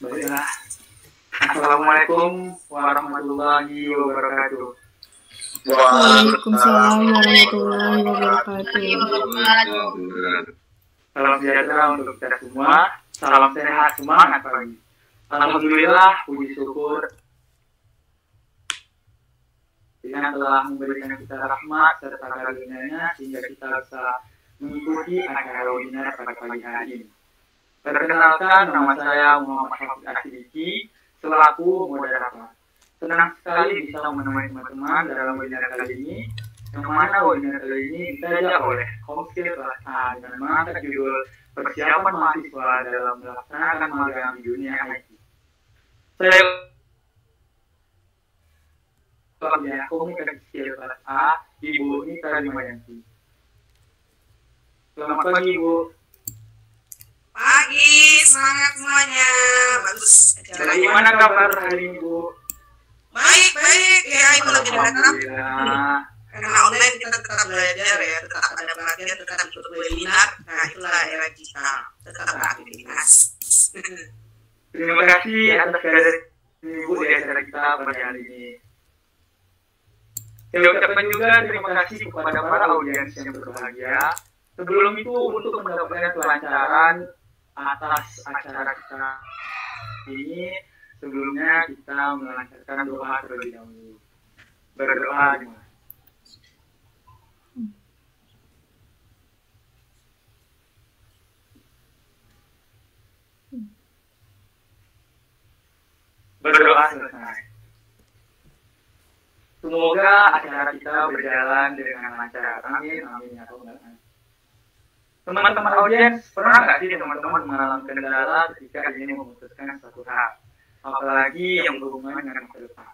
Baiklah. Assalamualaikum warahmatullahi wabarakatuh. Waalaikumsalam warahmatullahi wabarakatuh. Salam sejahtera untuk kita semua. Salam sehat, semangat pagi. Alhamdulillah, puji syukur Tuhan telah memberikan kita rahmat serta karunia-Nya sehingga kita bisa mengikuti acara webinar pada pagi hari ini. Perkenalkan, nama saya Muhammad Hafiz Asidiki selaku moderator. Senang sekali bisa menemani teman-teman dalam webinar kali ini, yang mana webinar kali ini ditajak oleh Komskil kelas A dengan mengangkat judul Persiapan Mahasiswa dalam Melaksanakan Magang di Dunia IT. Saya Kelas Komunikasi kelas A, Ibu Nita Dimayanti. Selamat pagi, Ibu. Pagi, semangat semuanya. Bagus. Bagaimana kabar hari ini, Bu? Baik. Ya, Ibu lagi datang. Alhamdulillah. Karena online kita tetap belajar ya, tetap ada pelatihan, tetap ikut webinar. Nah, itulah era digital. Tetap beraktivitas. Terima kasih atas kehadiran Ibu di acara kita pada hari ini. Saya ucapkan juga terima kasih kepada para audiens yang berbahagia. Sebelum itu, untuk mendapatkan kelancaran atas acara kita ini, sebelumnya kita melancarkan doa terlebih dahulu. Berdoa dimulai. Berdoa selesai. Semoga acara kita berjalan dengan lancar. Amin, amin ya Tuhan. Teman-teman audiens, pernah nggak sih teman-teman mengalami kendala ketika ingin memutuskan suatu hal, apalagi yang berhubungan dengan masa depan?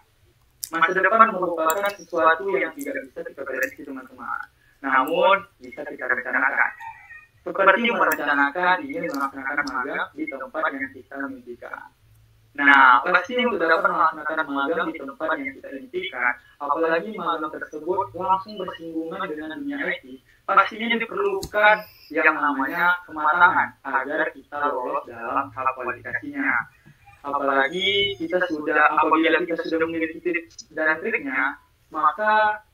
Masa depan merupakan sesuatu yang tidak bisa kita prediksi, teman-teman. Namun bisa kita rencanakan. Seperti merencanakan ingin melaksanakan magang di tempat yang kita impikan. Nah, pasti untuk dapat melaksanakan magang di tempat yang kita impikan, apalagi magang tersebut langsung bersinggungan dengan dunia IT, pastinya diperlukan yang namanya kematangan agar kita lolos dalam tahap kualifikasinya. Apalagi apabila kita sudah memiliki tips dan triknya, maka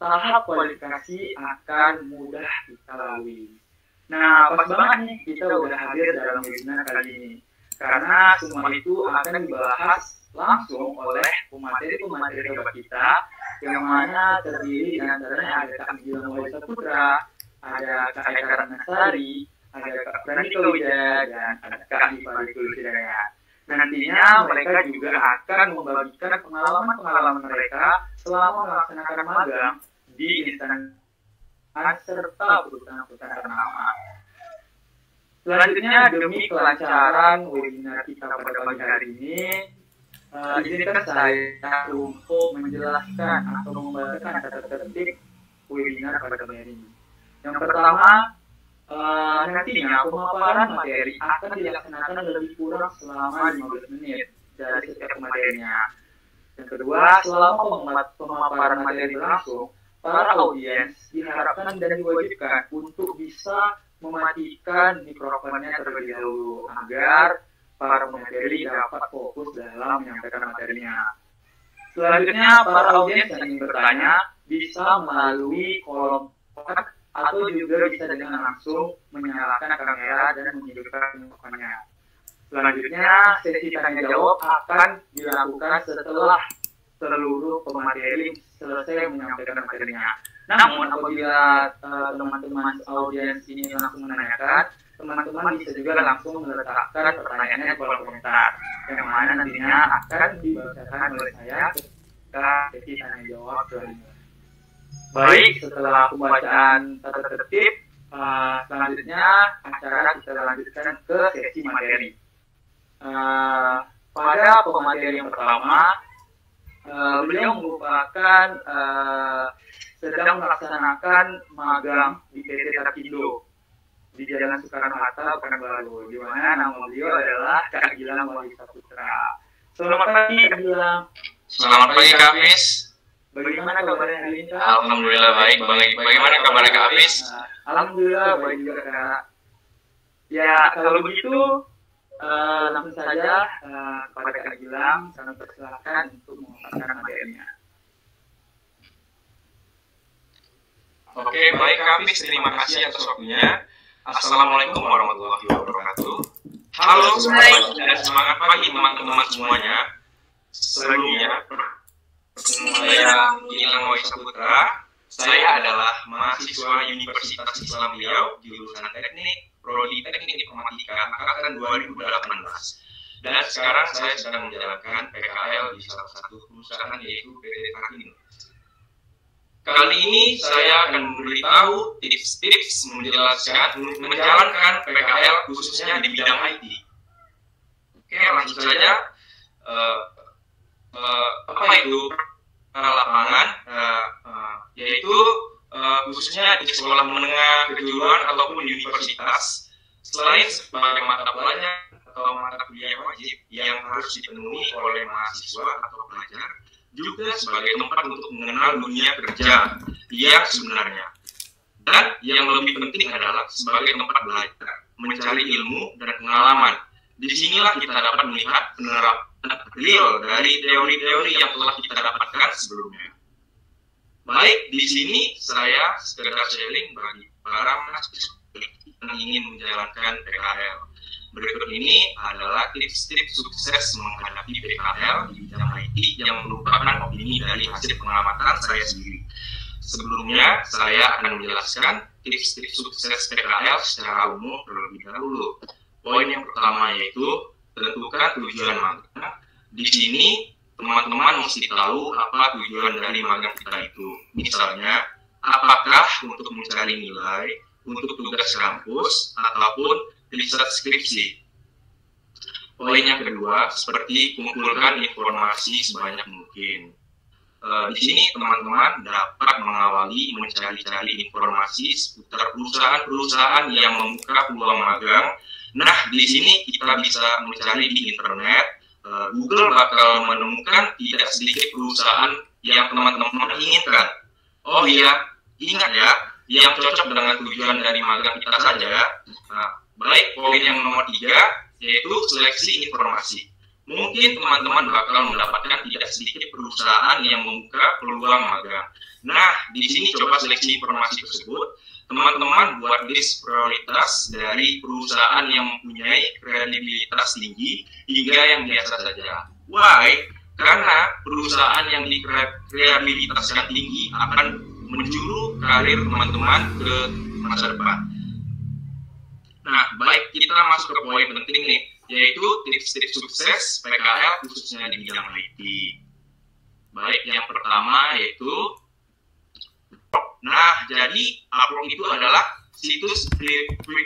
tahap kualifikasi akan mudah kita lalui. Nah, pas banget nih kita udah hadir dalam webinar kali ini. Karena semua itu akan dibahas langsung oleh pemateri-pemateri hebat kita, yang mana terdiri antaranya ada Kak Gilang Wali Saputra, ada Kak Eka Ratnasari, ada Kak Pranika Wijaya, dan ada Kak Dipa Hidayat. Nantinya mereka juga akan membagikan pengalaman-pengalaman mereka selama melaksanakan magang di instansi serta perusahaan-perusahaan ternama. Selanjutnya, demi kelancaran webinar kita pada pagi hari ini, izinkan saya untuk menjelaskan atau membacakan tata tertib webinar pada pagi hari ini. Yang pertama, nantinya pemaparan materi akan dilaksanakan lebih kurang selama 15 menit dari setiap materinya. Yang kedua, selama pemaparan materi berlangsung, para audiens diharapkan dan diwajibkan untuk bisa mematikan mikrofonnya terlebih dahulu agar para pemateri dapat fokus dalam menyampaikan materinya. Selanjutnya, para audiens yang ingin bertanya bisa melalui kolom chat atau juga bisa dengan langsung menyalakan kamera dan menghidupkan mikrofonnya. Selanjutnya, sesi tanya jawab akan dilakukan setelah seluruh pemateri selesai menyampaikan materinya. Namun apabila teman-teman audiens ini langsung menanyakan, teman-teman bisa juga langsung meletakkan pertanyaannya di kolom komentar, yang mana nantinya akan dibacakan oleh saya ketika sesi tanya jawab selanjutnya. Baik, setelah pembacaan tata tertib, selanjutnya acara kita lanjutkan ke sesi materi. Pada pemateri yang pertama, beliau merupakan sedang melaksanakan magang di PT Takindo di Jalan Soekarno-Hatta, Pekanbaru, di mana nama beliau adalah Kak Gilang Wali Saputra. Selamat pagi, Kak Gilang. Selamat pagi, Kak Hafiz. Bagaimana kabarnya hari ini, Kak? Alhamdulillah baik. Bagaimana kabarnya, Kak Hafiz? Alhamdulillah baik juga, Kak. Ya, kalau begitu, langsung saja kepada Kak Gilang, kami persilahkan untuk memaparkan materinya. Oke, baik Hafiz, terima kasih atas waktunya. Assalamualaikum warahmatullahi wabarakatuh. Halo semuanya dan semangat pagi teman-teman semuanya. Sebelumnya, saya Gilang Wai Saputra. Saya adalah mahasiswa Universitas Islam Riau, jurusan Teknik, Prodi Teknik Informatika angkatan 2018. Dan sekarang saya sedang menjalankan PKL di salah satu perusahaan yaitu PT Trakindo. Kali ini saya akan memberitahu tips-tips menjalankan PKL khususnya di bidang IT. Oke, langsung saja. Apa itu lapangan? Yaitu khususnya di sekolah menengah kejuruan ataupun universitas. Selain sebagai mata pelajaran atau mata kuliah wajib yang harus dipenuhi oleh mahasiswa atau pelajar, juga sebagai tempat untuk mengenal dunia kerja yang sebenarnya. Dan yang lebih penting adalah sebagai tempat belajar, mencari ilmu dan pengalaman. Disinilah kita dapat melihat penerapan real dari teori-teori yang telah kita dapatkan sebelumnya. Baik, di sini saya sekedar sharing bagi para mahasiswa yang ingin menjalankan PKL. Berikut ini adalah tips-tips sukses menghadapi PKL di bidang IT yang merupakan opini dari hasil pengamatan saya sendiri. Sebelumnya, saya akan menjelaskan tips-tips sukses PKL secara umum terlebih dahulu. Poin yang pertama yaitu tentukan tujuan magang. Di sini, teman-teman mesti tahu apa tujuan dari magang kita itu. Misalnya, apakah untuk mencari nilai, untuk tugas kampus, ataupun riset skripsi. Poin yang kedua, seperti kumpulkan informasi sebanyak mungkin. Di sini teman-teman dapat mengawali mencari-cari informasi seputar perusahaan-perusahaan yang membuka peluang magang. Nah, di sini kita bisa mencari di internet. Google bakal menemukan tidak sedikit perusahaan yang teman-teman inginkan. Oh iya, ingat ya, yang cocok dengan tujuan dari magang kita saja. Nah, baik, poin yang nomor 3, yaitu seleksi informasi. Mungkin teman-teman bakal mendapatkan tidak sedikit perusahaan yang membuka peluang magang. Nah, di sini coba seleksi informasi tersebut. Teman-teman buat list prioritas dari perusahaan yang mempunyai kredibilitas tinggi hingga yang biasa saja. Why? Karena perusahaan yang dikredibilitaskan tinggi akan menjuru karir teman-teman ke masa depan. Nah, baik, kita masuk ke poin penting nih, yaitu tips-tips sukses PKL khususnya di bidang IT. Baik, yang pertama yaitu, nah, jadi Upwork itu adalah situs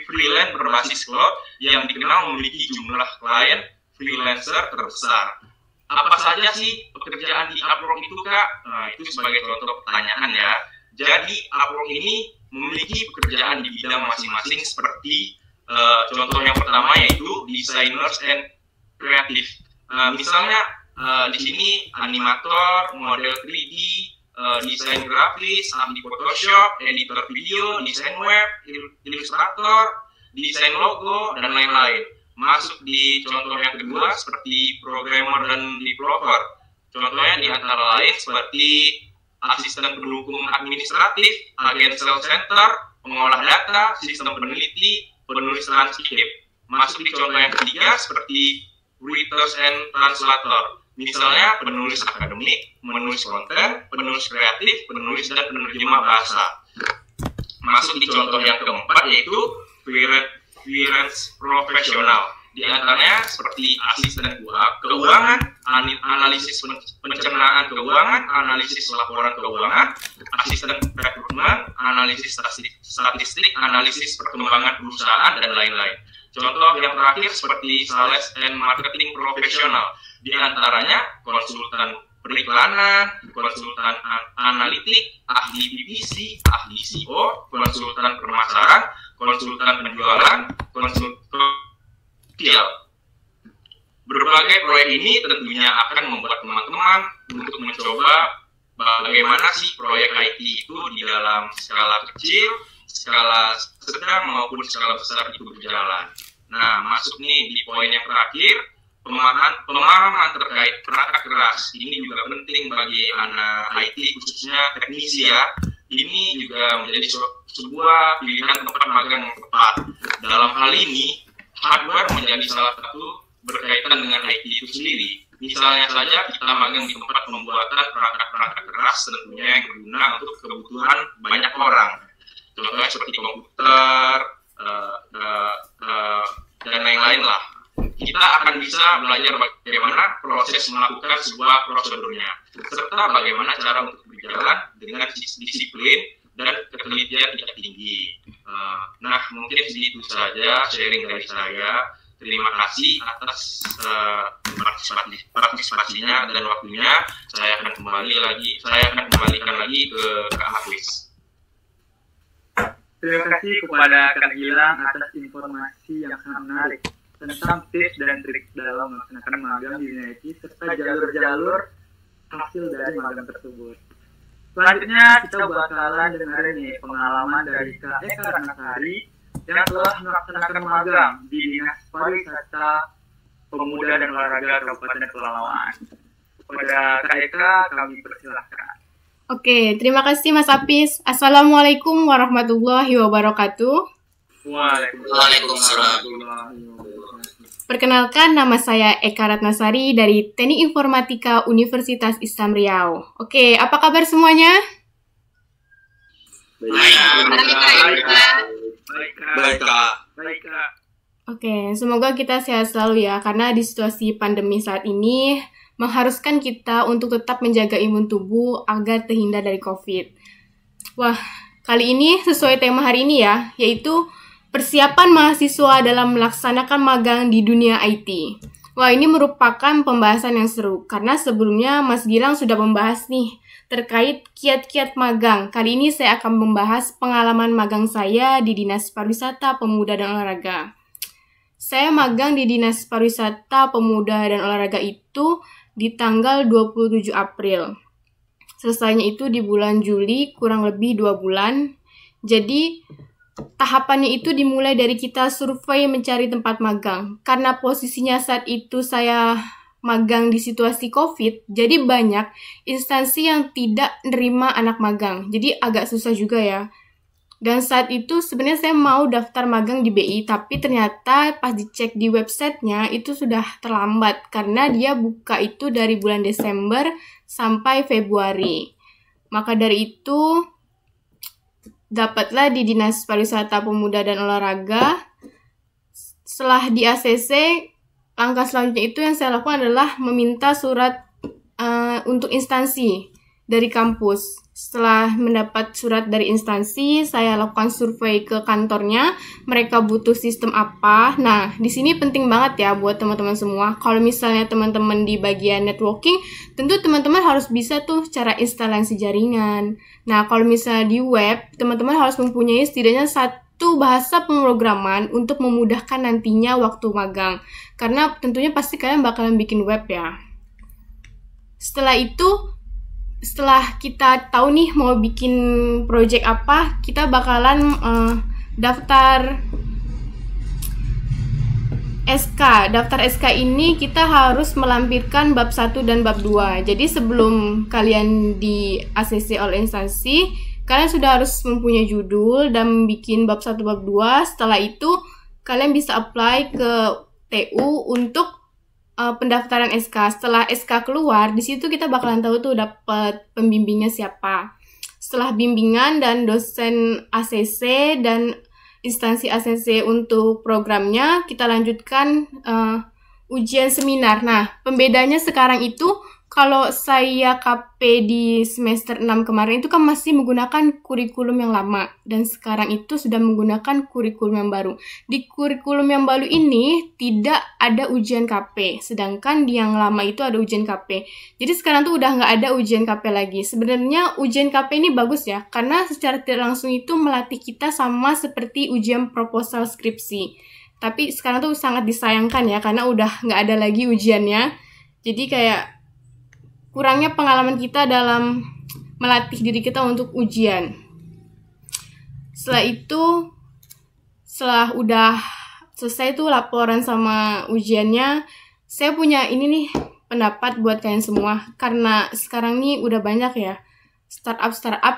freelance berbasis cloud yang dikenal memiliki jumlah klien freelancer terbesar. Apa saja sih pekerjaan di Upwork itu, Kak? Nah, itu sebagai contoh pertanyaan ya. Jadi Upwork ini memiliki pekerjaan di bidang masing-masing seperti contoh yang pertama yaitu designers and creative. Misalnya di sini animator, model 3D, desain grafis, ahli Photoshop, editor video, desain web, ilustrator, desain logo, dan lain-lain. Masuk di contoh yang kedua seperti programmer dan developer. Contohnya di antara lain seperti asisten pendukung administratif, agen sales center, pengolah data, sistem peneliti, penulis landscape. Masuk di contoh yang ketiga seperti writers and translator. Misalnya penulis akademik, penulis konten, penulis kreatif, penulis dan penerjemah bahasa. Masuk di contoh yang keempat yaitu freelance profesional. Di antaranya seperti asisten keuangan, analisis pencernaan keuangan, analisis laporan keuangan, asisten rekrutmen, analisis statistik, analisis perkembangan perusahaan, dan lain-lain. Contoh yang terakhir seperti sales and marketing profesional. Di antaranya konsultan periklanan, konsultan analitik, ahli PPC, ahli SEO, konsultan pemasaran, konsultan penjualan, konsultan. Berbagai proyek ini tentunya akan membuat teman-teman untuk mencoba bagaimana sih proyek IT itu di dalam skala kecil, skala sedang maupun skala besar itu berjalan. Nah, masuk nih di poin yang terakhir, pemahaman terkait perangkat keras ini juga penting bagi anak IT, khususnya teknisi ya. Ini juga menjadi sebuah pilihan tempat magang yang tepat. Dalam hal ini, hardware menjadi salah satu berkaitan dengan IT itu sendiri. Misalnya saja kita magang di tempat pembuatan perangkat-perangkat keras tentunya yang berguna untuk kebutuhan banyak orang. Contohnya seperti komputer dan lain-lain lah. Kita akan bisa belajar bagaimana proses melakukan sebuah prosedurnya, serta bagaimana cara untuk berjalan dengan disiplin dan ketelitian tingkat tinggi. Nah, mungkin segitu saja sharing dari saya. Terima kasih atas partisipasinya dan waktunya. Saya akan kembalikan lagi ke Kak Hafiz. Terima kasih kepada Kak Gilang atas informasi yang sangat menarik tentang tips dan trik dalam melaksanakan magang di dunia IT serta jalur-jalur hasil dari magang tersebut. Selanjutnya kita bakalan dengerin nih pengalaman dari Kak Eka Ratnasari yang telah melaksanakan magang di Dinas Pariwisata Pemuda dan Olahraga Kabupaten Pelalawan. Kepada Kak Eka kami persilahkan. Oke, terima kasih Mas Apis. Assalamualaikum warahmatullahi wabarakatuh. Waalaikumsalam. Perkenalkan, nama saya Eka Ratnasari dari Teknik Informatika Universitas Islam Riau. Oke, apa kabar semuanya? Baik, Kak. Oke, semoga kita sehat selalu ya, karena di situasi pandemi saat ini mengharuskan kita untuk tetap menjaga imun tubuh agar terhindar dari COVID. Wah, kali ini sesuai tema hari ini ya, yaitu persiapan mahasiswa dalam melaksanakan magang di dunia IT. Wah, ini merupakan pembahasan yang seru, karena sebelumnya Mas Gilang sudah membahas nih terkait kiat-kiat magang. Kali ini saya akan membahas pengalaman magang saya di Dinas Pariwisata Pemuda dan Olahraga. Saya magang di Dinas Pariwisata Pemuda dan Olahraga itu di tanggal 27 April. Selesainya itu di bulan Juli, kurang lebih 2 bulan. Jadi, tahapannya itu dimulai dari kita survei mencari tempat magang. Karena posisinya saat itu saya magang di situasi COVID, jadi banyak instansi yang tidak menerima anak magang. Jadi agak susah juga ya. Dan saat itu sebenarnya saya mau daftar magang di BI, tapi ternyata pas dicek di websitenya itu sudah terlambat. Karena dia buka itu dari bulan Desember sampai Februari. Maka dari itu, dapatlah di Dinas Pariwisata Pemuda dan Olahraga. Setelah di ACC, langkah selanjutnya itu yang saya lakukan adalah meminta surat untuk instansi dari kampus. Setelah mendapat surat dari instansi, saya lakukan survei ke kantornya. Mereka butuh sistem apa. Nah, di sini penting banget ya buat teman-teman semua. Kalau misalnya teman-teman di bagian networking, tentu teman-teman harus bisa tuh cara instalasi jaringan. Nah, kalau misalnya di web, teman-teman harus mempunyai setidaknya satu bahasa pemrograman untuk memudahkan nantinya waktu magang. Karena tentunya pasti kalian bakalan bikin web ya. Setelah kita tahu nih mau bikin project apa, kita bakalan daftar SK. Daftar SK ini kita harus melampirkan bab 1 dan bab 2. Jadi sebelum kalian di ACC oleh instansi, kalian sudah harus mempunyai judul dan bikin bab 1 bab 2. Setelah itu kalian bisa apply ke TU untuk pendaftaran SK. Setelah SK keluar, di situ kita bakalan tahu tuh dapat pembimbingnya siapa. Setelah bimbingan dan dosen ACC dan instansi ACC untuk programnya, kita lanjutkan ujian seminar. Nah, pembedanya sekarang itu kalau saya KP di semester 6 kemarin itu kan masih menggunakan kurikulum yang lama dan sekarang itu sudah menggunakan kurikulum yang baru. Di kurikulum yang baru ini tidak ada ujian KP, sedangkan di yang lama itu ada ujian KP. Jadi sekarang tuh udah nggak ada ujian KP lagi. Sebenarnya ujian KP ini bagus ya, karena secara tidak langsung itu melatih kita sama seperti ujian proposal skripsi. Tapi sekarang tuh sangat disayangkan ya, karena udah nggak ada lagi ujiannya. Jadi kayak kurangnya pengalaman kita dalam melatih diri kita untuk ujian. Setelah itu, setelah udah selesai tuh laporan sama ujiannya, saya punya ini nih pendapat buat kalian semua, karena sekarang nih udah banyak ya startup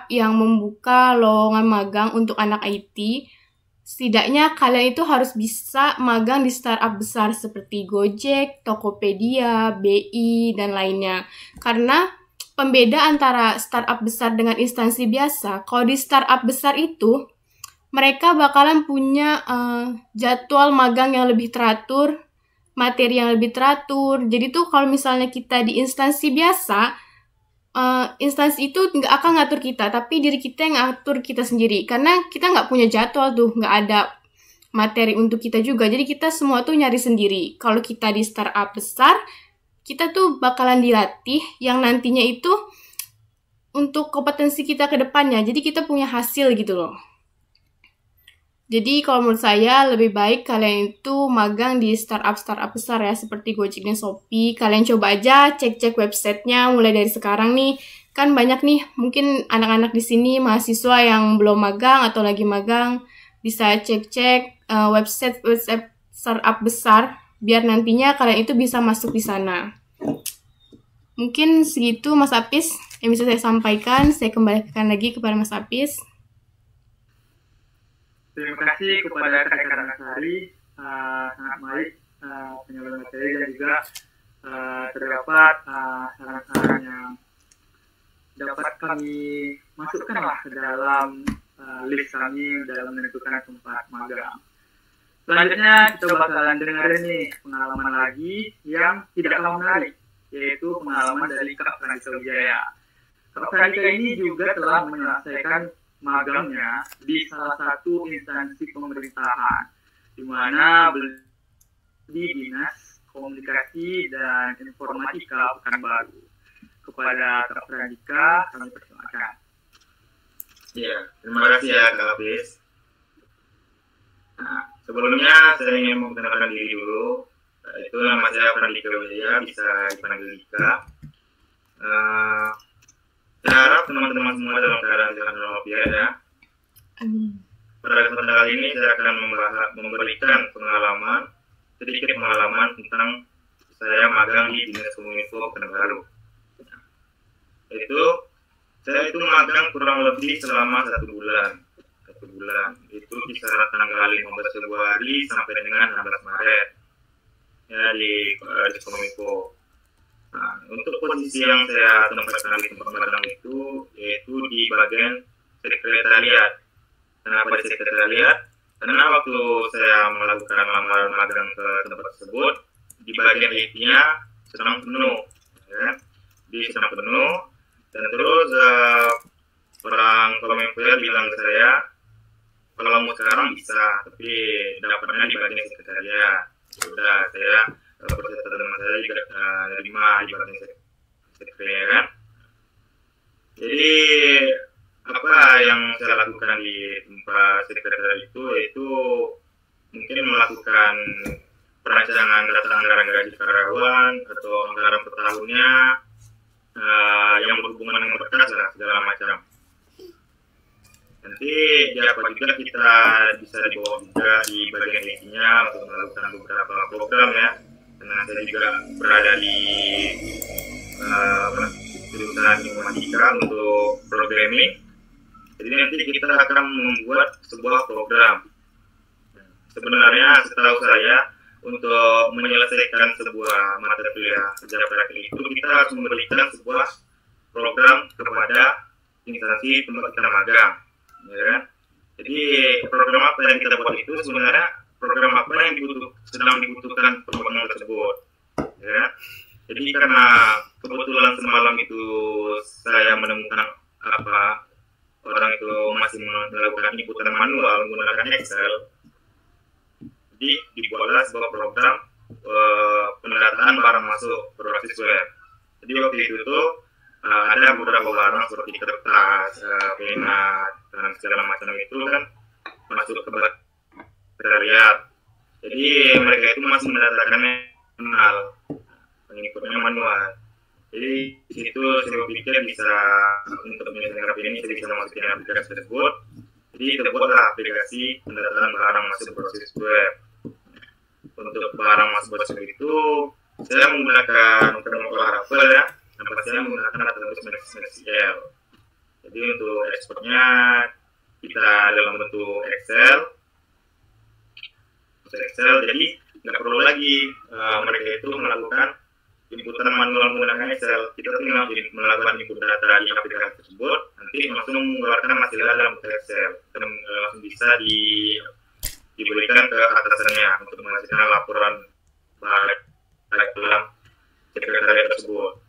yang membuka lowongan magang untuk anak IT. Setidaknya kalian itu harus bisa magang di startup besar seperti Gojek, Tokopedia, BI, dan lainnya. Karena pembeda antara startup besar dengan instansi biasa, kalau di startup besar itu, mereka bakalan punya jadwal magang yang lebih teratur, materi yang lebih teratur. Jadi tuh kalau misalnya kita di instansi biasa, instansi itu nggak akan ngatur kita, tapi diri kita yang ngatur kita sendiri. Karena kita nggak punya jadwal tuh, nggak ada materi untuk kita juga. Jadi kita semua tuh nyari sendiri. Kalau kita di startup besar, kita tuh bakalan dilatih yang nantinya itu untuk kompetensi kita ke depannya. Jadi kita punya hasil gitu loh. Jadi kalau menurut saya lebih baik kalian itu magang di startup besar ya, seperti Gojek dan Shopee. Kalian coba aja cek-cek websitenya mulai dari sekarang nih. Kan banyak nih mungkin anak-anak di sini mahasiswa yang belum magang atau lagi magang. Bisa cek-cek website startup besar biar nantinya kalian itu bisa masuk di sana. Mungkin segitu Mas Apis yang bisa saya sampaikan. Saya kembalikan lagi kepada Mas Apis. Terima kasih kepada Kak Ansari, sangat baik penyampaian materi dan juga terdapat saran-saran yang dapat kami masukkanlah ke dalam list kami dalam menentukan tempat magang. Selanjutnya kita bakalan dengerin nih pengalaman lagi yang tidak kalah menarik, yaitu pengalaman dari Kak Pradika Wijaya. Kak Pradika ini juga telah menyelesaikan magangnya di salah satu instansi pemerintahan, di mana di Dinas Komunikasi dan Informatika Pekanbaru. Kepada Kak Pradika, kami persilakan. Ya, terima kasih ya Kak Apis. Nah, sebelumnya saya ingin memperkenalkan diri dulu. Itu nama saya Pradika Wijaya, bisa dipanggil Dika. Saya harap teman-teman semua dalam keadaan sehat walafiat ya. Pada kesempatan kali ini saya akan memberikan sedikit pengalaman tentang saya magang di Dinas Kominfo Pekanbaru. Saya itu magang kurang lebih selama 1 bulan. Itu kisaran tanggal 15 Februari sampai dengan 16 Maret ya di Kominfo. Nah, untuk posisi yang saya tempatkan di tempat magang itu yaitu di bagian sekretariat. Kenapa di sekretariat? Karena waktu saya melakukan lamaran magang ke tempat tersebut, di bagian IT-nya sedang penuh, ya. Sedang penuh, dan terus orang Kominfo bilang ke saya, kalau mau sekarang bisa, tapi dapatnya di bagian sekretariat. Sudah, saya proses teman saya juga nerima di bagian sekretariat. Jadi apa yang saya lakukan di tempat sekretariat itu yaitu mungkin melakukan perancangan data anggaran gaji karyawan atau anggaran per tahunnya yang berhubungan dengan berkas lah, segala macam. Nanti apa juga kita bisa dibawa juga di bagian IT-nya untuk melakukan beberapa program ya. Karena saya juga berada di jurusan informatika untuk programming. Jadi nanti kita akan membuat sebuah program. Sebenarnya setahu saya untuk menyelesaikan sebuah mata kuliah kerja praktik itu kita harus memberikan sebuah program kepada instansi tempat kita magang, ya kan? Jadi program apa yang kita buat itu sebenarnya program apa yang sedang dibutuhkan program tersebut, ya. Jadi karena kebetulan semalam itu saya menemukan orang itu masih melakukan inputan manual menggunakan Excel. Jadi dibuatlah sebuah program pendataan barang masuk berbasis web. Jadi waktu itu tuh ada beberapa barang seperti kertas, pena, dan segala macam itu kan masuk ke sekretariat. Jadi mereka itu masih mendatakannya manual, pengikutnya manual. Jadi di situ saya pikir bisa untuk menyelesaikan ini saya bisa masukin aplikasi tersebut. Jadi terbuatlah aplikasi pendataan barang masuk berbasis web. Untuk barang masuk berbasis web itu saya menggunakan Laravel ya, tempat saya menggunakan database MySQL. Jadi untuk ekspornya kita dalam bentuk Excel, jadi nggak perlu lagi mereka itu melakukan inputan manual menggunakan Excel. Kita tinggal melakukan input data di aplikasi tersebut, nanti langsung mengeluarkan hasilnya dalam Excel, dan langsung bisa diberikan ke atasannya untuk menghasilkan laporan baik dalam sekretariat tersebut.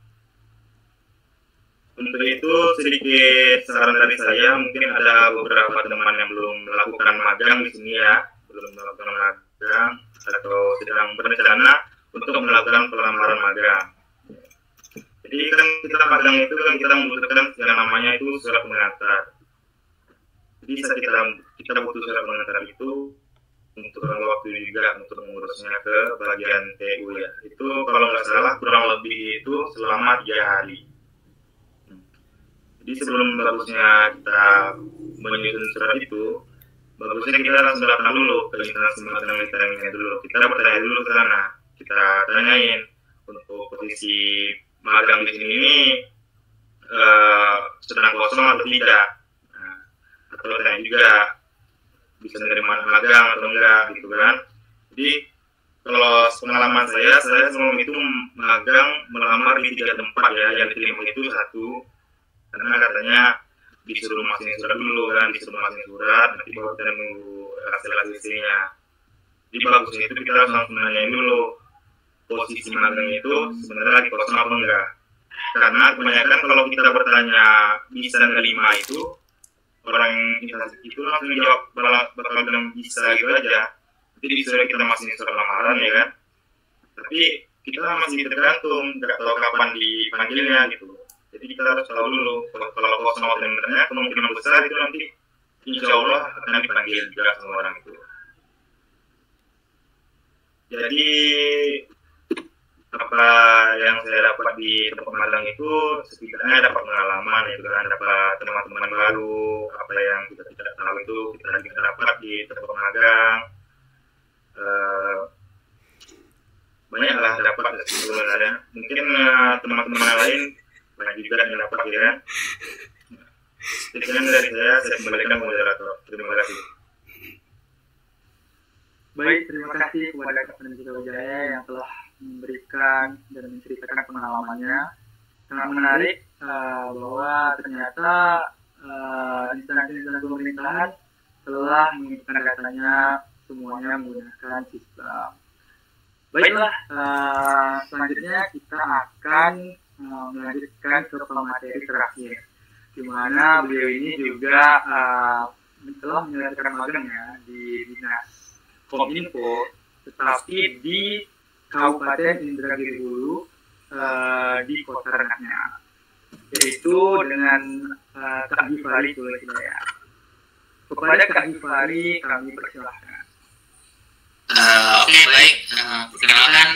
Untuk itu sedikit saran dari saya, mungkin ada beberapa teman yang belum melakukan magang di sini ya, belum melakukan magang atau sedang berencana untuk melakukan pelamaran magang. Jadi kan kita magang itu kan kita membutuhkan yang namanya itu surat pengantar. Jadi saat kita butuh surat pengantar itu untuk waktu juga untuk mengurusnya ke bagian TU ya. Itu kalau nggak salah kurang lebih itu selama 3 hari. Jadi sebelum bagusnya kita menyusun surat itu, bagusnya kita langsung datang dulu ke instansi magang militernya dulu. Kita bertanya dulu ke sana, kita tanyain untuk posisi magang di sini ini sedang kosong atau tidak, atau tanya juga bisa menerima magang atau enggak gitu kan. Jadi kalau pengalaman saya sebelum itu magang melamar di 3 tempat ya, yang diterima itu 1. Karena katanya disuruh masukin surat dulu kan, disuruh masukin surat, nanti baru kita nunggu hasilnya. Jadi bagusnya itu kita harus langsung nanyain dulu posisi magang itu sebenarnya lagi kosong apa enggak. Karena kebanyakan kalau kita bertanya bisa nerima itu, orang instansi itu langsung jawab bakal bilang bisa gitu aja. Jadi disuruh kita masukin surat lamaran ya kan. Tapi kita masih tergantung, nggak tahu kapan dipanggilnya gitu. Jadi kita harus tahu dulu kalau kosong ordernya kemungkinan besar itu nanti insya Allah akan dipanggil juga sama orang itu. Jadi apa yang saya dapat di tempat magang itu setidaknya dapat pengalaman ya, kan, dapat teman-teman baru, apa yang kita tidak tahu itu kita dapat di tempat magang. Banyaklah dapat sebenarnya. Mungkin teman-teman lain banyak juga yang dapat ya. Sekian dari saya kembalikan moderator. Terima kasih. Baik, terima kasih kepada Kak Nandita Wijaya yang telah memberikan dan menceritakan pengalamannya. Sangat menarik bahwa ternyata instansi-instansi pemerintahan telah menginputkan datanya semuanya menggunakan sistem. Baiklah, selanjutnya kita akan melanjutkan ke pemateri terakhir, di mana beliau ini juga telah menyelesaikan magangnya di Dinas Kominfo, tetapi di Kabupaten Indragiri Hulu di kota Rengatnya, yaitu dengan Kak Gifari Sulaiman. Kepada Kak Gifari kami persilahkan. Oke, baik. Perkenalkan,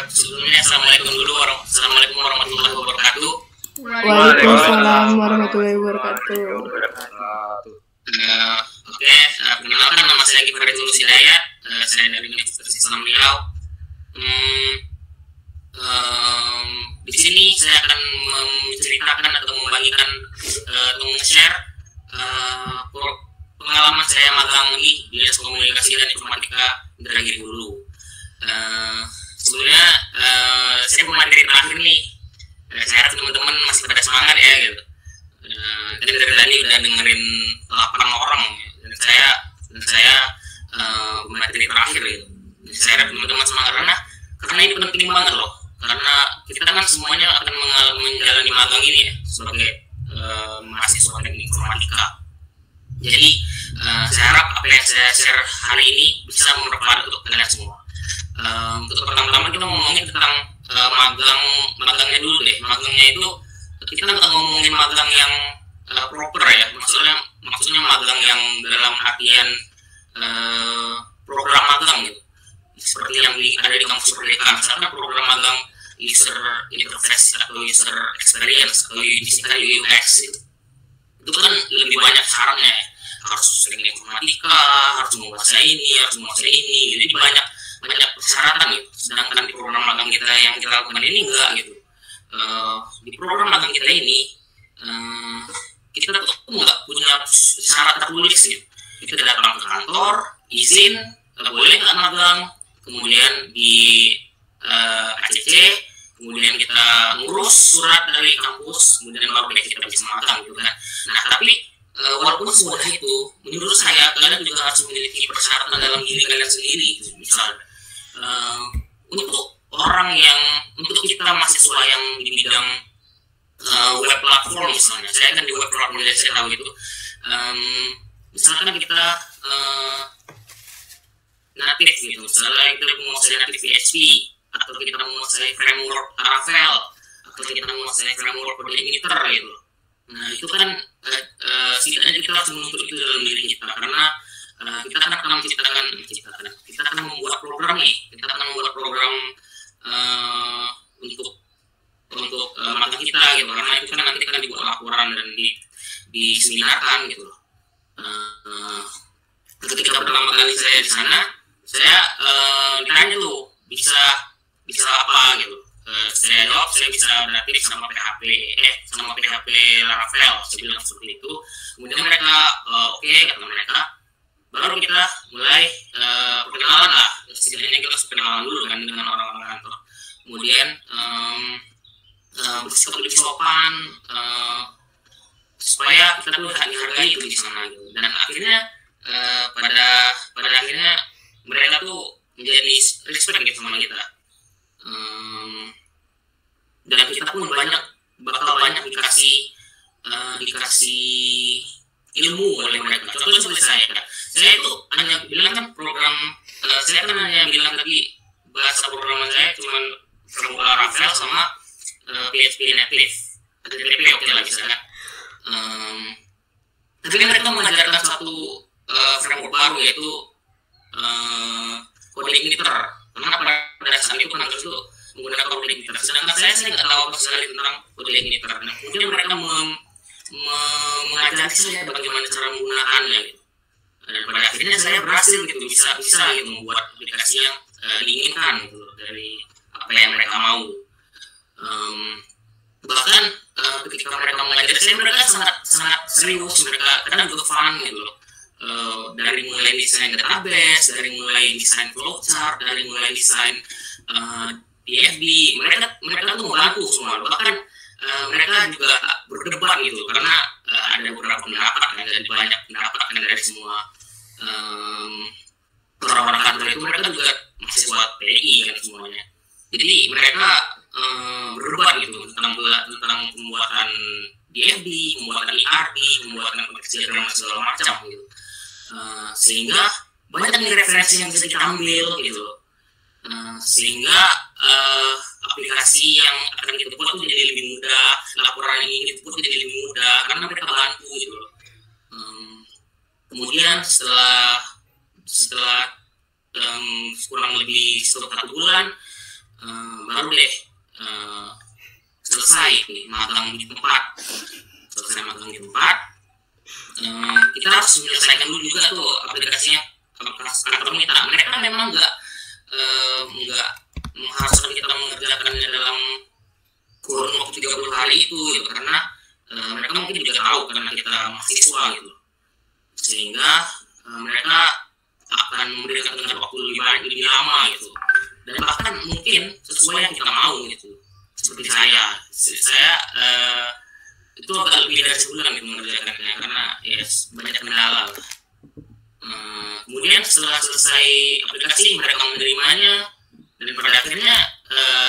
sebelumnya Assalamualaikum warahmatullahi wabarakatuh. Waalaikumsalam warahmatullahi wabarakatuh. Oke, perkenalkan nama saya Gifari Hidayat. Saya dari Universitas Islam Riau. Di sini saya akan menceritakan atau membagikan atau share pengalaman saya magang di Dinas Komunikasi dan Informatika Indragiri Hulu. Sebelumnya saya pemateri terakhir nih. Saya harap teman-teman masih pada semangat ya gitu. Dan dari tadi udah dengerin 8 orang dan saya pemateri terakhir gitu. Saya harap teman-teman semangat karena ini penting banget loh. Karena kita kan semuanya akan menjalani magang ini ya sebagai mahasiswa teknik informatika. Jadi saya harap apa yang saya share hari ini bisa bermanfaat untuk kalian semua. Untuk pertama-tama kita ngomongin tentang magangnya dulu deh. Magangnya itu kita nggak ngomongin magang yang proper ya. Maksudnya magang yang dalam artian program magang gitu. Seperti yang ada di kampus Merdeka, misalnya program magang user interface atau user experience atau disingkat UX gitu. Itu kan lebih banyak syaratnya ya. Harus sering informatika, harus menguasai ini, jadi banyak banyak persyaratan gitu. Sedangkan di program magang kita yang kita lakukan ini enggak gitu. Di program magang kita ini kita tuh nggak punya syarat tertulis gitu. Kita datang ke kantor, izin, boleh nggak magang, kemudian di ACC, kemudian kita ngurus surat dari kampus, kemudian baru kita bisa magang gitu kan. Nah tapi walaupun semudah itu, menurut saya kalian juga harus memiliki persyaratan dalam diri kalian sendiri gitu. Misalnya untuk orang yang, untuk kita mahasiswa yang di bidang web platform misalnya, saya kan di web platform jadi saya tahu itu, misalkan kita native gitu, misalnya kita menguasai native PHP, atau kita menguasai framework Laravel, atau kita menguasai framework CodeIgniter gitu. Nah itu kan setidaknya kita harus menuntut itu dalam diri kita, karena kita akan membuat program nih, kita akan membuat program untuk magang kita gitu, karena itu kan nanti kan dibuat laporan dan diseminarkan gitu. Ketika pertama kali saya di sana, saya ditanya tuh bisa apa gitu. Saya jawab saya bisa native sama PHP Laravel, saya bilang seperti itu. Kemudian mereka oke, kata mereka, baru kita mulai perkenalan lah, setidaknya kita harus perkenalan dulu kan dengan orang-orang kantor. Kemudian bersikap lebih sopan supaya kita tuh dihargai itu di sana gitu. Dan akhirnya pada akhirnya mereka tuh menjadi respect gitu sama kita. Dan kita pun bakal banyak dikasih ilmu oleh mereka. Contohnya seperti saya itu hanya bilang kan program, saya kan hanya bilang tadi bahasa programan saya cuma framework Laravel sama PHP native, HTTP oke lah bisa kan. Tapi kan mereka mengajarkan satu framework baru, yaitu CodeIgniter. Karena pada saat itu kan harus menggunakan CodeIgniter. Sedangkan saya nggak tahu apa sekali tentang CodeIgniter. Nah, kemudian mereka mengajari saya bagaimana cara menggunakannya gitu. Dan pada akhirnya saya berhasil gitu, bisa gitu membuat aplikasi yang diinginkan gitu dari apa yang mereka mau. Bahkan ketika mereka mengajari saya, mereka sangat serius, mereka kadang juga fun gitu loh. Dari mulai desain database, dari mulai desain flowchart, dari mulai desain DFD, mereka tuh membantu semua. Bahkan mereka juga berdebat gitu, karena ada beberapa pendapat, ada banyak pendapat dari semua orang-orang kantor itu. Mereka juga mahasiswa TI kan semuanya. Jadi mereka berdebat gitu tentang pembuatan DFD, pembuatan ERD, pembuatan aplikasi dan segala macam gitu. Sehingga banyak nih referensi yang bisa kita ambil gitu. Sehingga aplikasi yang akan kita buat itu jadi lebih mudah, laporan ini kita buat jadi lebih mudah karena mereka bantu gitu. Kemudian setelah kurang lebih 1 bulan baru deh selesai nih magang di tempat. Kita harus menyelesaikan dulu juga tuh aplikasinya, kantor minta. Mereka memang nggak mengharuskan kita mengerjakannya dalam kurun waktu 30 hari itu gitu, karena mereka mungkin juga tahu karena kita mahasiswa gitu, sehingga mereka akan memberikan dengan waktu lebih lama gitu, dan bahkan mungkin sesuai yang kita mau gitu. Seperti saya itu agak lebih dari sebulan gitu mengerjakannya, karena banyak kendala. Kemudian setelah selesai aplikasi, mereka menerimanya, dan pada akhirnya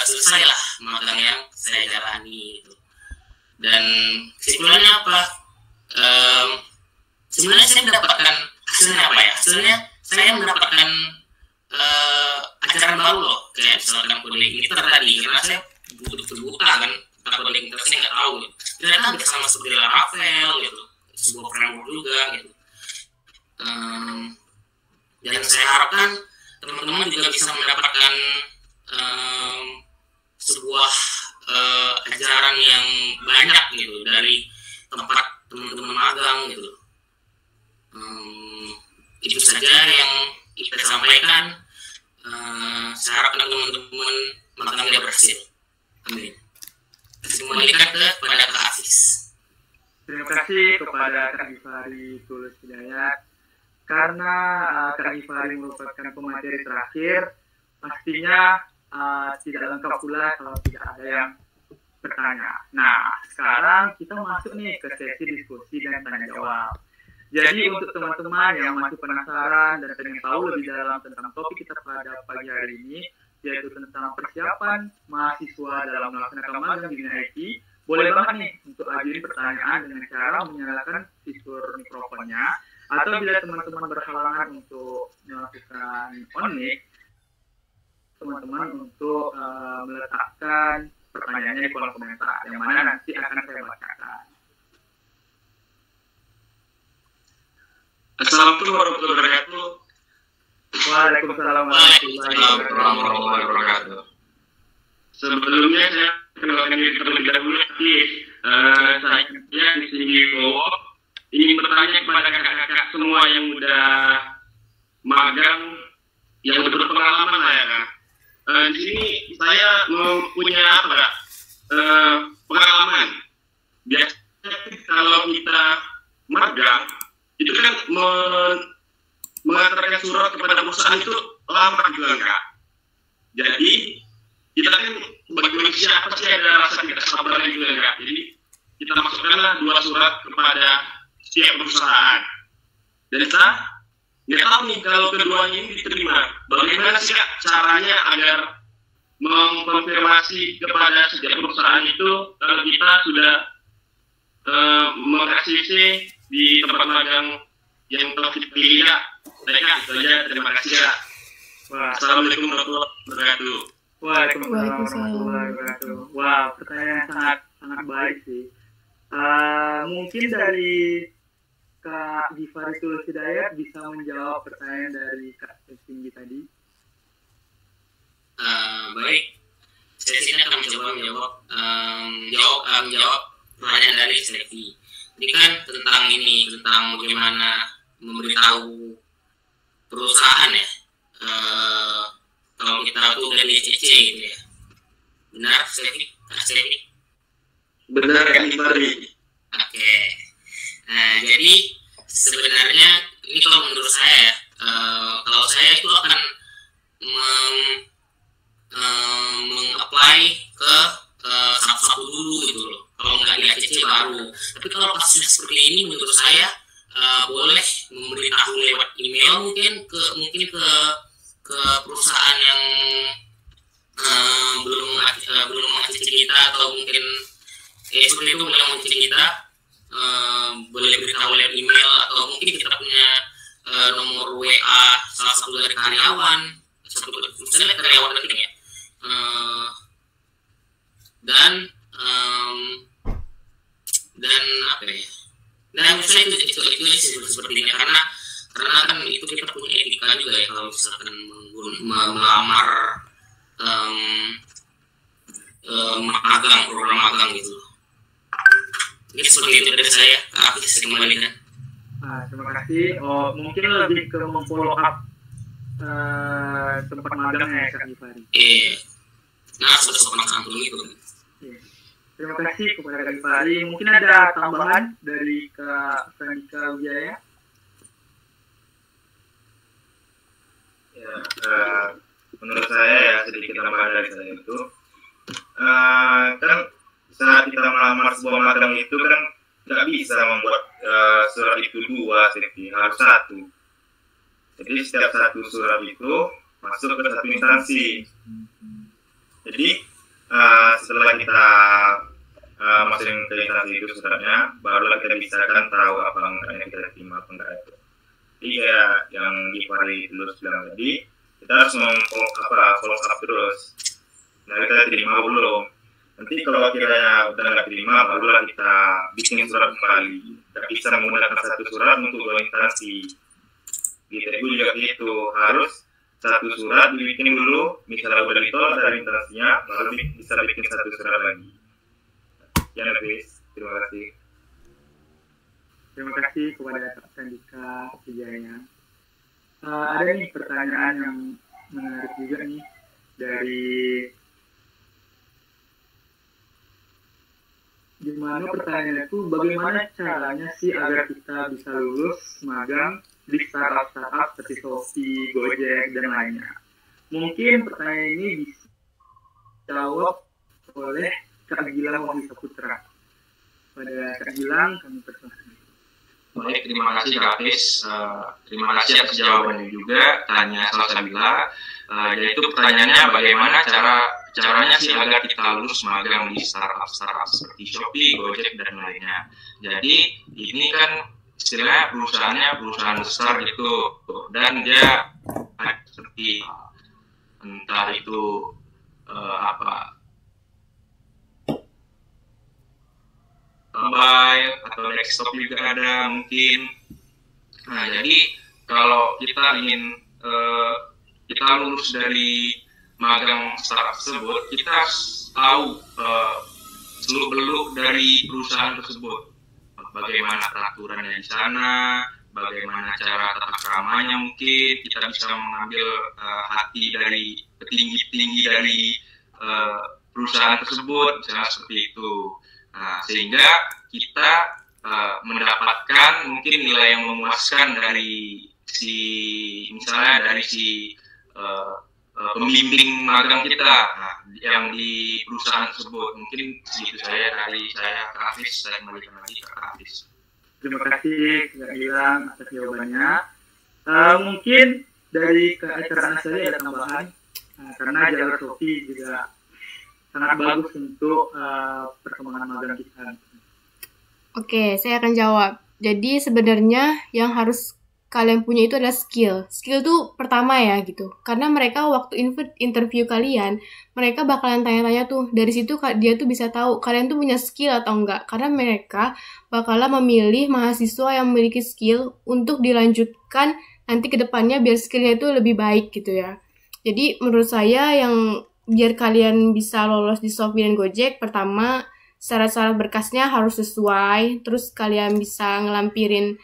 selesailah magang yang saya jalani gitu. Dan kesimpulannya apa? Sebenarnya saya mendapatkan hasilnya apa ya? Hasilnya saya mendapatkan ajaran baru loh, kayak misalkan CodeIgniter tadi, karena saya buta kan tentang CodeIgniter, saya nggak tahu. Ternyata hampir sama seperti Laravel gitu, sebuah framework juga gitu. Dan saya harapkan teman-teman juga bisa mendapatkan sebuah ajaran yang banyak gitu dari tempat teman-teman magang gitu. Itu saja yang kita sampaikan. saya harapkan teman-teman magang tidak berhasil. Amin. Saya kembalikan kepada Kak Hafiz. Terima kasih kepada Kak Gifari Tulus Hidayat. Karena Kak Gifari merupakan pemateri terakhir, pastinya tidak lengkap pula kalau tidak ada yang bertanya. Nah, sekarang kita masuk nih ke sesi diskusi dan tanya jawab. Jadi untuk teman-teman yang masih penasaran dan pengen tahu lebih dalam tentang topik kita pada pagi hari ini, yaitu tentang persiapan mahasiswa dalam melaksanakan magang di dunia IT, boleh banget nih untuk ajuin pertanyaan dengan cara menyalakan fitur mikrofonnya, atau bila teman-teman berhalangan untuk melakukan on mic, teman-teman untuk meletakkan pertanyaannya di kolom komentar, yang mana nanti akan saya bacakan. Assalamualaikum warahmatullahi wabarakatuh. Waalaikumsalam warahmatullahi wabarakatuh. Sebelumnya saya kenalkan diri terlebih dahulu. Saya di sini Bowo ingin bertanya kepada kakak-kakak semua yang udah magang, yang udah berpengalaman lah ya kan. Di sini saya mempunyai pengalaman. Biasanya kalau kita magang itu kan mengantarkan surat kepada perusahaan itu lama juga enggak. Jadi kita kan sebagai manusia pasti ada rasa tidak sabar juga enggak. Jadi kita masukkanlah 2 surat kepada setiap perusahaan. Dan kita nggak tahu nih kalau keduanya ini diterima. Bagaimana sih Kak caranya agar mengkonfirmasi kepada setiap perusahaan itu kalau kita sudah mengaksesi di tempat magang yang telah kita pilih ya. Baik, itu aja. Terima kasih ya. Assalamualaikum warahmatullahi wabarakatuh. Waalaikumsalam warahmatullahi wabarakatuh. Wah, pertanyaan sangat baik sih. Mungkin dari Kak Gifari Tulus Hidayat bisa menjawab pertanyaan dari Kak Tinggi tadi. Baik, saya sini akan mencoba menjawab pertanyaan dari Stevi. Ini kan tentang bagaimana memberitahu perusahaan ya, kalau kita tuh dari CC gitu ya. Benar, Stevi? Benar, Kak Gifari. Oke. Nah, jadi sebenarnya ini kalau menurut saya, kalau saya itu akan meng-apply ke satu dulu gitu loh. Kalau nggak di ACC baru. Tapi kalau kasusnya seperti ini menurut saya boleh memberitahu lewat email mungkin ke perusahaan yang belum ACC kita, atau mungkin seperti itu yang ACC kita. Boleh beritahu lewat email, atau mungkin kita punya nomor WA salah satu dari karyawan, misalnya karyawan penting ya, dan apa ya, dan misalnya itu sepertinya karena kan itu kita punya etika juga ya kalau misalkan melamar program magang gitu. Ini seperti itu dari saya. Aku bisa kembalikan. Terima kasih. Mungkin lebih ke memfollow up tempat magangnya ya Kak Gifari. Nah, sopan santun itu. Terima kasih kepada Kak Gifari. Mungkin ada tambahan dari Kak Franika Wijaya? Ya, menurut saya ya sedikit tambahan dari saya itu, kan saat kita melamar sebuah magang itu kan nggak bisa membuat surat itu 2, harus 1. Jadi setiap satu surat itu masuk ke satu instansi. Jadi setelah kita masukin ke instansi itu suratnya, barulah kita bisa kan tahu apa enggaknya kita terima apa enggak itu. Jadi ya yang Gifari Tulus bilang tadi, kita harus follow up terus. Nah, kita terima belum? Nanti kalau kiranya udah nggak terima, barulah kita bikin surat kembali. Nggak bisa menggunakan satu surat untuk 2 instansi. Gitu juga gitu, harus satu surat dibikin dulu, misalnya udah ditolak dari instansinya, baru bisa bikin satu surat lagi. Ya, guys, terima kasih. Terima kasih kepada Kak Sandika Wijaya. Ada nih pertanyaan yang menarik juga nih. dari gimana pertanyaannya itu bagaimana caranya sih agar kita bisa lulus magang di startup seperti Shopee, Gojek, dan lainnya. Mungkin pertanyaan ini bisa dijawab oleh Kak Gilang Wahyu Saputra. Pada Kak Gilang, kami persilakan. Baik, terima kasih Kak Hafiz. Terima kasih atas jawabannya juga. Tanya Salsabila, yaitu pertanyaannya bagaimana caranya sih agar kita lulus magang di startup seperti Shopee, Gojek, dan lainnya. Jadi ini kan istilahnya perusahaan besar gitu, dan dia seperti entah itu mobile atau desktop juga ada mungkin. Nah, jadi kalau kita ingin kita lulus dari magang startup tersebut, kita harus tahu seluk-beluk dari perusahaan tersebut. Bagaimana peraturannya di sana, bagaimana cara tata keramanya, mungkin kita bisa mengambil hati dari petinggi-petinggi dari perusahaan tersebut, misalnya seperti itu. Nah, sehingga kita mendapatkan mungkin nilai yang memuaskan dari misalnya dari pembimbing magang kita yang di perusahaan tersebut. Mungkin itu dari saya Kak Hafiz, saya kembalikan lagi ke Kak Hafiz. Terima kasih Kak Gilang atas jawabannya. Mungkin dari Kak Eka Ansari ada tambahan, karena jalur Shopee juga sangat bagus untuk perkembangan magang kita. Oke, saya akan jawab. Jadi sebenarnya yang harus kalian punya itu adalah skill. Skill tuh pertama ya gitu. Karena mereka waktu interview kalian, mereka bakalan tanya-tanya tuh. Dari situ dia tuh bisa tahu kalian tuh punya skill atau enggak. Karena mereka bakalan memilih mahasiswa yang memiliki skill untuk dilanjutkan nanti ke depannya biar skillnya itu lebih baik gitu ya. Jadi menurut saya yang biar kalian bisa lolos di Shopee dan Gojek, pertama syarat-syarat berkasnya harus sesuai. Terus kalian bisa ngelampirin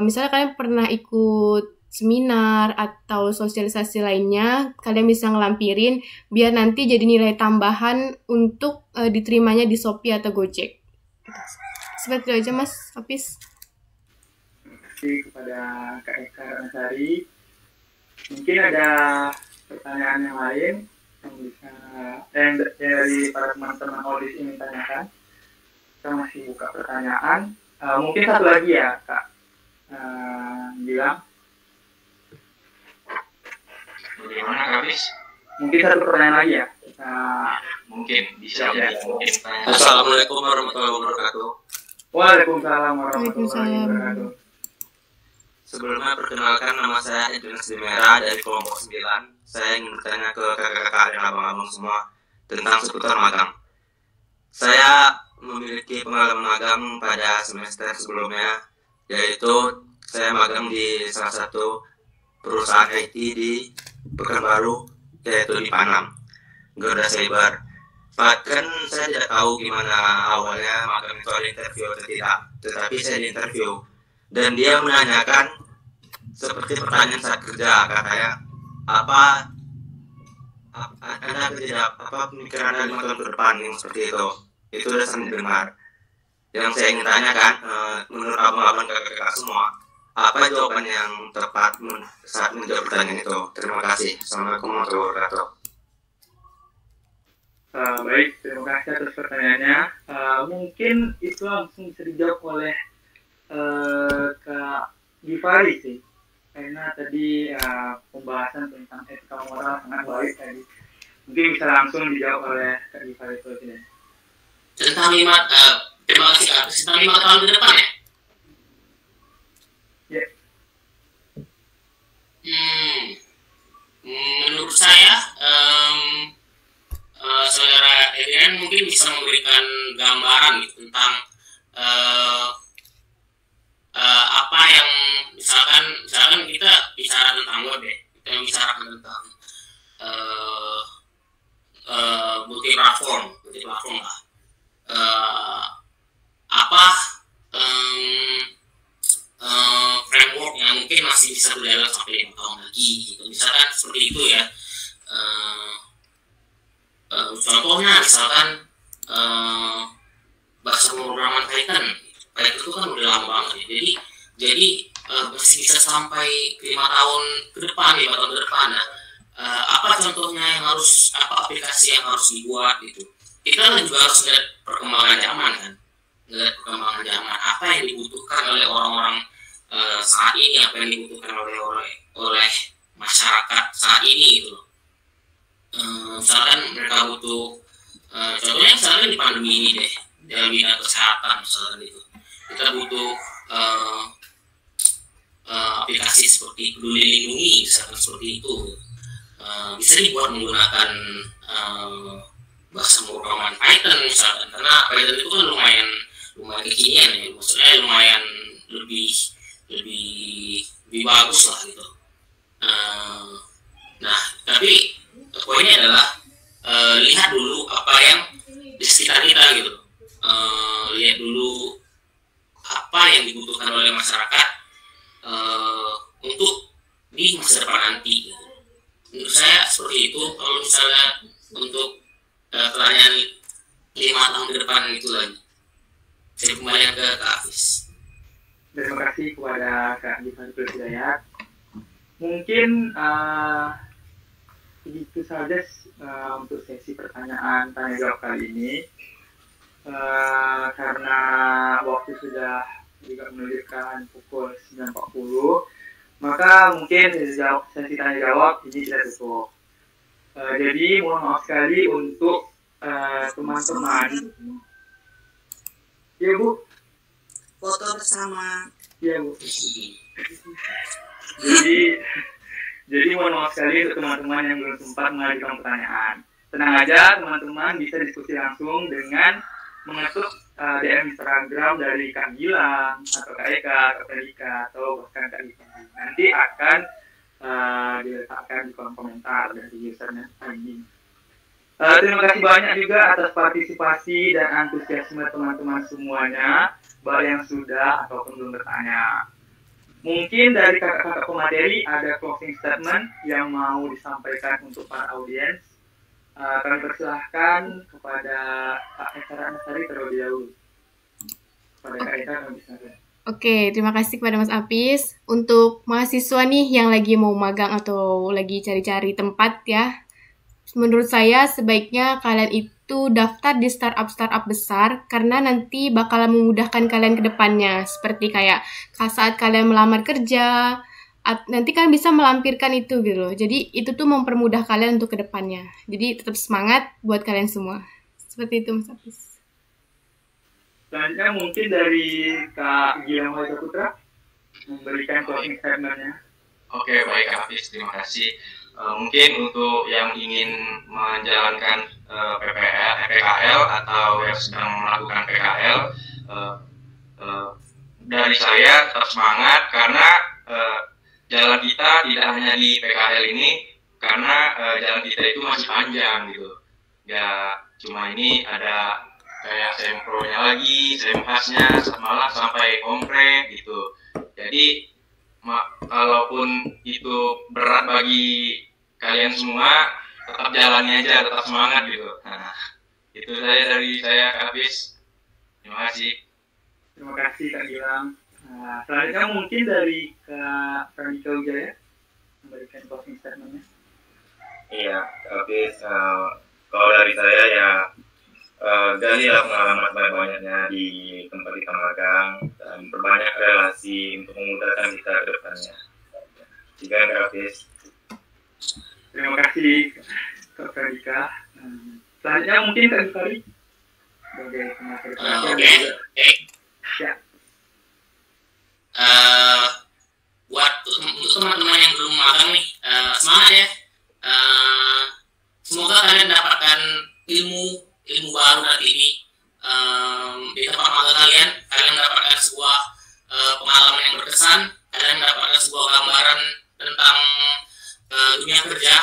misalnya kalian pernah ikut seminar atau sosialisasi lainnya, kalian bisa ngelampirin biar nanti jadi nilai tambahan untuk diterimanya di Shopee atau Gojek. Seperti itu aja Mas Hafiz. Terima kasih kepada Kak Eka Ansari. Mungkin ada pertanyaan yang lain yang bisa dari para teman-teman audit ini tanyakan. Kita masih buka pertanyaan. Mungkin satu lagi ya Kak Gilang. Bagaimana Kak Hafiz? Mungkin satu pertanyaan lagi ya. Mungkin bisa ya. Assalamualaikum warahmatullahi wabarakatuh. Waalaikumsalam warahmatullahi wabarakatuh. Sebelumnya perkenalkan, nama saya Idris Dimera dari kelompok 9. Saya ingin bertanya ke kakak-kakak dan abang-abang semua tentang seputar magang. Saya memiliki pengalaman magang pada semester sebelumnya, yaitu saya magang di salah satu perusahaan IT di Pekanbaru, yaitu di Panam, Garuda Cyber. Bahkan saya tidak tahu gimana awalnya magang itu ada interview atau tidak, tetapi saya diinterview dan dia menanyakan seperti pertanyaan saat kerja, katanya apa pemikiran Anda 5 tahun ke depan, yang seperti itu sudah sering dengar. Yang saya ingin tanyakan, menurut abang-abang kakak-kakak semua, apa jawaban yang tepat saat menjawab pertanyaan itu? Terima kasih. Assalamualaikum warahmatullahi wabarakatuh. Baik, terima kasih atas pertanyaannya. Mungkin itu langsung bisa dijawab oleh Kak Givari sih, karena tadi pembahasan tentang etika moral sangat baik tadi. Mungkin bisa langsung dijawab oleh Kak Givari itu. Tentang terima kasih Kak. Tentang 5 tahun ke depan ya? Ya. Menurut saya, saudara Adrian mungkin bisa memberikan gambaran gitu, tentang apa yang misalkan kita bicara tentang web ya, kita bicara tentang multi platform lah. Apa framework yang mungkin masih bisa berjalan sampai 5 tahun lagi gitu, misalkan seperti itu ya. Contohnya misalkan bahasa pemrograman Python itu kan udah lama banget ya. Jadi masih bisa sampai 5 tahun ke depan, 5 tahun ke depan. Nah, apa contohnya yang harus, apa aplikasi yang harus dibuat gitu. Kita kan juga harus melihat perkembangan zaman kan, melihat perkembangan zaman, apa yang dibutuhkan oleh orang-orang saat ini, apa yang dibutuhkan oleh masyarakat saat ini gitu. Misalkan mereka butuh, contohnya misalkan di pandemi ini deh, dalam bidang kesehatan misalkan itu, kita butuh aplikasi seperti Peduli Lindungi misalkan seperti itu, bisa dibuat menggunakan bahasa pemrograman Python misalkan, karena Python itu kan lumayan kekinian ya, maksudnya lumayan lebih bagus lah gitu. Nah, tapi poinnya adalah lihat dulu apa yang di sekitar kita gitu. Lihat dulu apa yang dibutuhkan oleh masyarakat untuk di masa depan nanti gitu. Menurut saya seperti itu. Kalau misalnya untuk pertanyaan 5 tahun ke depan itu lagi, saya kembali ke Kak Hafiz. Terima kasih kepada Kak Gifari Hidayat. Mungkin begitu saja untuk sesi pertanyaan tanya jawab kali ini. Karena waktu sudah juga menunjukkan pukul 9.40, maka mungkin sesi tanya jawab ini tidak cukup. Jadi mohon maaf sekali untuk teman-teman. Iya Bu. Foto bersama. Iya Bu. Jadi mohon maaf sekali untuk teman-teman yang belum sempat mengajukan pertanyaan. Tenang aja teman-teman, bisa diskusi langsung dengan mengetuk DM Instagram dari Kak Gilang atau Kak Eka, Kak Felika, atau bahkan Kak Gifari. Nanti akan diletakkan di kolom komentar dari usernya ini. Terima kasih banyak juga atas partisipasi dan antusiasme teman-teman semuanya, baik yang sudah ataupun belum bertanya. Mungkin dari kakak-kakak pemateri ada closing statement yang mau disampaikan untuk para audiens. Kami persilahkan kepada Kak Eka Ratnasari terlebih dahulu. Kepada Kak Eka kami persilahkan. Oke, terima kasih kepada Mas Apis. Untuk mahasiswa nih yang lagi mau magang atau lagi cari-cari tempat ya, menurut saya sebaiknya kalian itu daftar di startup besar karena nanti bakalan memudahkan kalian ke depannya. Seperti kayak saat kalian melamar kerja, nanti kalian bisa melampirkan itu gitu loh. Jadi itu tuh mempermudah kalian untuk ke depannya. Jadi tetap semangat buat kalian semua. Seperti itu Mas Apis. Selanjutnya mungkin dari Kak Gilang Wajah Putra memberikan closing statement-nya. Oke, baik Kak Hafiz, terima kasih. Mungkin untuk yang ingin menjalankan PKL atau yang sedang melakukan PKL, dari saya tetap semangat karena jalan kita tidak hanya di PKL ini, karena jalan kita itu masih panjang gitu. Ya cuma ini ada kayak sempro-nya lagi, semhasnya, malah sampai kompre gitu. Jadi kalaupun itu berat bagi kalian semua, tetap jalani aja, tetap semangat gitu. Nah, itu saja dari saya, Kak Hafiz. Terima kasih. Terima kasih Kak Gilang. Selanjutnya mungkin dari Kak Pramika Wijaya memberikan closing statement-nya. Iya, Hafiz. Kalau dari saya ya galilah pengalaman sebanyak-banyaknya di tempat kita magang dan berbanyak relasi untuk memudahkan kita ke depannya. Sekian Kak Hafiz. Terima kasih Kak Pramika. Selanjutnya mungkin Kak Gifari sebagai pengajar Oke. Ya. Buat untuk teman-teman yang belum magang nih, semangat ya. Semoga kalian dapatkan ilmu baru nanti di tempat magang kalian mendapatkan sebuah pengalaman yang berkesan, kalian mendapatkan sebuah gambaran tentang dunia kerja,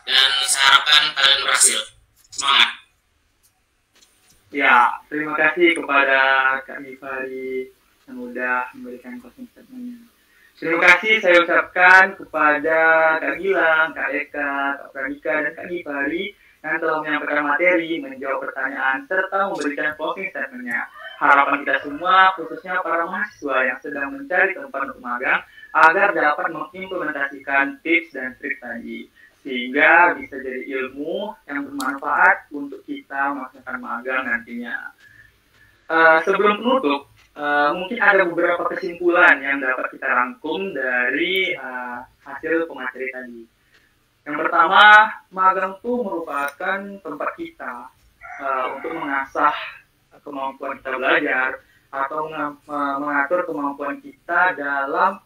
dan saya harapkan kalian berhasil. Semangat. Ya, terima kasih kepada Kak Gifari yang sudah memberikan closing statement-nya. Terima kasih saya ucapkan kepada Kak Gilang, Kak Eka, Kak Pramika, dan Kak Gifari yang telah menyampaikan materi, menjawab pertanyaan, serta memberikan closing statement-nya. Harapan kita semua, khususnya para mahasiswa yang sedang mencari tempat untuk magang, agar dapat mengimplementasikan tips dan trik tadi, sehingga bisa jadi ilmu yang bermanfaat untuk kita melaksanakan magang nantinya. Sebelum penutup, mungkin ada beberapa kesimpulan yang dapat kita rangkum dari hasil pemateri tadi. Yang pertama, magang itu merupakan tempat kita untuk mengasah kemampuan kita belajar atau mengatur kemampuan kita dalam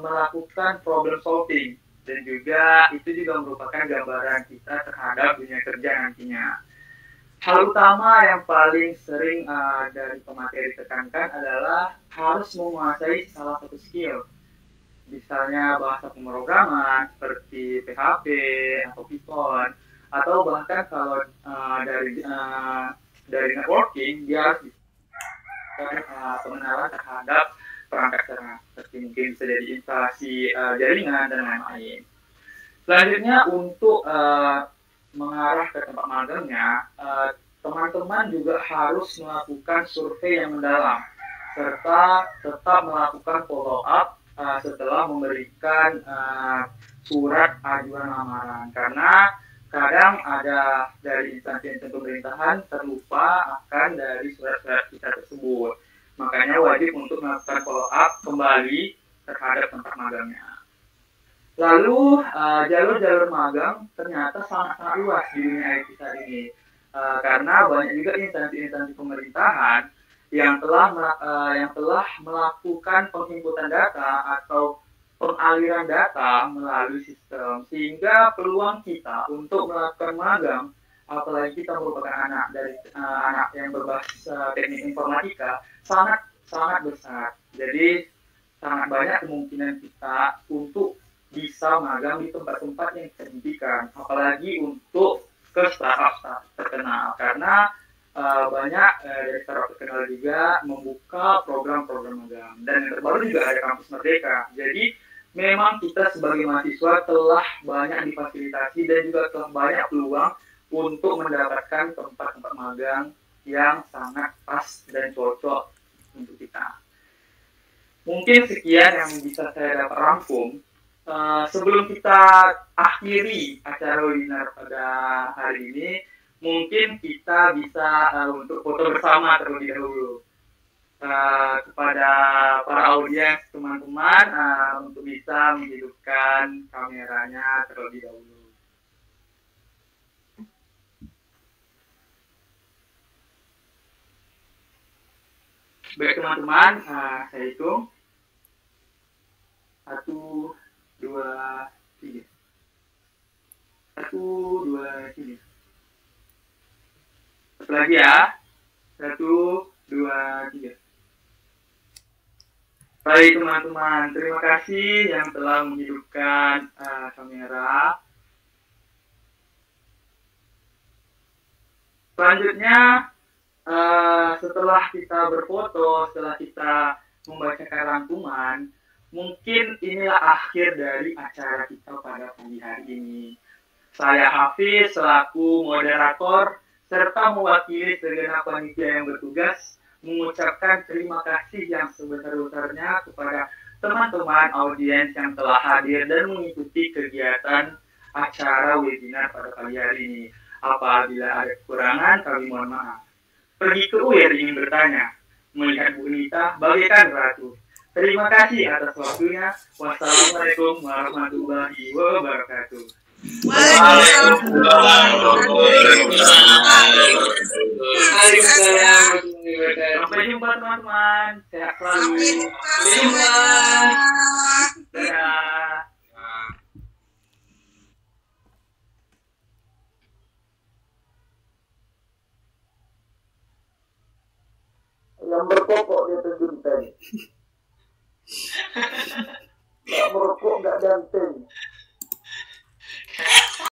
melakukan problem solving, dan juga itu juga merupakan gambaran kita terhadap dunia kerja nantinya. Hal utama yang paling sering dari pemateri tekankan adalah harus menguasai salah satu skill. Misalnya bahasa pemrograman seperti PHP atau Python, atau bahkan kalau dari networking dia harus pengenalan terhadap perangkat keras, seperti mungkin bisa jadi instalasi jaringan dan lain-lain. Selanjutnya untuk mengarah ke tempat magangnya, teman-teman juga harus melakukan survei yang mendalam, serta tetap melakukan follow up setelah memberikan surat ajuan lamaran, karena kadang ada dari instansi pemerintahan terlupa akan dari surat-surat kita tersebut. Makanya wajib untuk melakukan follow up kembali terhadap tempat magangnya. Lalu jalur-jalur magang ternyata sangat-sangat luas di dunia IT saat ini, karena banyak juga instansi-instansi pemerintahan yang telah melakukan penginputan data atau pengaliran data melalui sistem, sehingga peluang kita untuk melakukan magang, apalagi kita merupakan anak yang berbasis teknik informatika, sangat besar. Jadi sangat banyak kemungkinan kita untuk bisa magang di tempat-tempat yang terhentikan, apalagi untuk ke startup terkenal, karena banyak dari startup terkenal juga membuka program-program magang, dan yang terbaru juga ada kampus Merdeka. Jadi memang kita sebagai mahasiswa telah banyak difasilitasi dan juga telah banyak peluang untuk mendapatkan tempat-tempat magang yang sangat pas dan cocok untuk kita. Mungkin sekian yang bisa saya dapat rangkum. Sebelum kita akhiri acara webinar pada hari ini, mungkin kita bisa untuk foto bersama terlebih dahulu. Kepada para audiens, teman-teman, untuk bisa menghidupkan kameranya terlebih dahulu. Baik teman-teman, saya hitung 1, 2, 3. 1, 2, 3. Satu lagi ya. 1, 2, 3. Baik teman-teman, terima kasih yang telah menghidupkan kamera. Selanjutnya, setelah kita berfoto, setelah kita membacakan rangkuman, mungkin inilah akhir dari acara kita pada pagi hari ini. Saya Hafiz selaku moderator serta mewakili segenap panitia yang bertugas mengucapkan terima kasih yang sebesar-besarnya kepada teman-teman audiens yang telah hadir dan mengikuti kegiatan acara webinar pada pagi hari ini. Apabila ada kekurangan, kami mohon maaf. Pergi ke UIR ingin bertanya, melihat Bu Nita bagaikan ratu. Terima kasih atas waktunya. Wassalamualaikum warahmatullahi wabarakatuh. Sampai jumpa teman-teman. Sehat selalu. Sampai jumpa. Dadah. Yang berkokok dia terjun tadi. Nggak merokok, nggak ganteng.